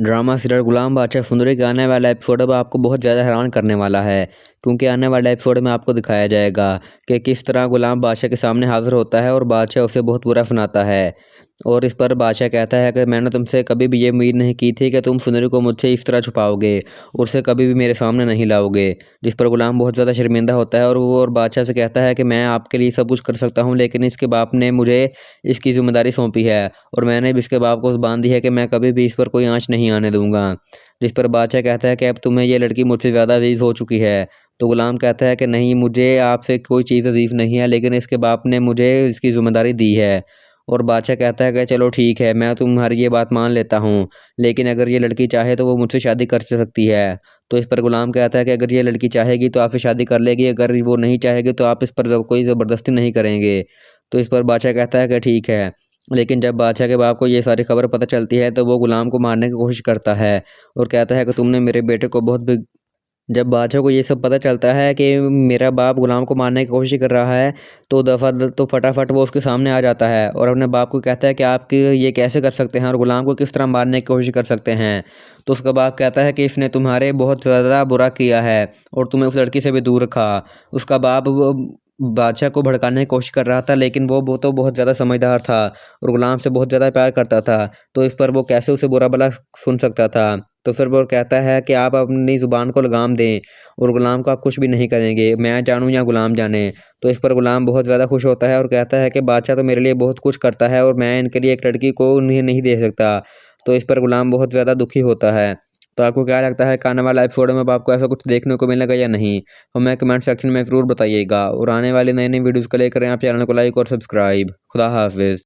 Drama serial गुलाम बादशाह सुंदरी के आने वाला एपिसोड अब आपको बहुत ज़्यादा हैरान करने वाला है। क्योंकि आने वाले एपिसोड में आपको दिखाया जाएगा कि किस तरह गुलाम बादशाह के सामने हाजिर होता है और बादशाह उसे बहुत बुरा सुनाता है। और इस पर बादशाह कहता है कि मैंने तुमसे कभी भी ये उम्मीद नहीं की थी कि तुम सुंदरी को मुझसे इस तरह छुपाओगे और उसे कभी भी मेरे सामने नहीं लाओगे। जिस पर गुलाम बहुत ज़्यादा शर्मिंदा होता है और बादशाह से कहता है कि मैं आपके लिए सब कुछ कर सकता हूँ, लेकिन इसके बाप ने मुझे इसकी ज़िम्मेदारी सौंपी है और मैंने भी इसके बाप को बांध दी है कि मैं कभी भी इस पर कोई आँच नहीं आने दूँगा। जिस पर बादशाह कहता है कि अब तुम्हें ये लड़की मुझसे ज़्यादा अज़ीज़ हो चुकी है। तो गुलाम कहता है कि नहीं, मुझे आपसे कोई चीज़ अज़ीज़ नहीं है, लेकिन इसके बाप ने मुझे इसकी ज़िम्मेदारी दी है। और बादशाह कहता है कि चलो ठीक है, मैं तुम्हारी ये बात मान लेता हूँ, लेकिन अगर ये लड़की चाहे तो वो मुझसे शादी कर सकती है। तो इस पर गुलाम कहता है कि अगर ये लड़की चाहेगी तो आपसे शादी कर लेगी, अगर वो नहीं चाहेगी तो आप इस पर कोई ज़बरदस्ती नहीं करेंगे। तो इस पर बादशाह कहता है कि ठीक है। लेकिन जब बादशाह के बाप को ये सारी खबर पता चलती है तो वो गुलाम को मारने की कोशिश करता है और कहता है कि तुमने मेरे बेटे को बहुत जब बादशाह को ये सब पता चलता है कि मेरा बाप गुलाम को मारने की कोशिश कर रहा है तो फटाफट वो उसके सामने आ जाता है और अपने बाप को कहता है कि आप ये कैसे कर सकते हैं और गुलाम को किस तरह मारने की कोशिश कर सकते हैं। तो उसका बाप कहता है कि इसने तुम्हारे बहुत ज़्यादा बुरा किया है और तुम्हें उस लड़की से भी दूर रखा। उसका बाप बादशाह को भड़काने की कोशिश कर रहा था, लेकिन वो तो बहुत ज़्यादा समझदार था और गुलाम से बहुत ज़्यादा प्यार करता था। तो इस पर वो कैसे उसे बुरा भला सुन सकता था। तो फिर वो कहता है कि आप अपनी ज़ुबान को लगाम दें और गुलाम को आप कुछ भी नहीं करेंगे, मैं जानूँ या गुलाम जाने। तो इस पर गुलाम बहुत ज़्यादा खुश होता है और कहता है कि बादशाह तो मेरे लिए बहुत कुछ करता है और मैं इनके लिए एक लड़की को उन्हें नहीं दे सकता। तो इस पर गुलाम बहुत ज़्यादा दुखी होता है। तो आपको क्या लगता है कि आने वाला एपिसोड में अब आपको ऐसा कुछ देखने को मिलेगा या नहीं? हमें कमेंट सेक्शन में ज़रूर बताइएगा और आने वाली नई-नई वीडियोज़ को लेकर आप चैनल को लाइक और सब्सक्राइब। खुदा हाफ़िज़।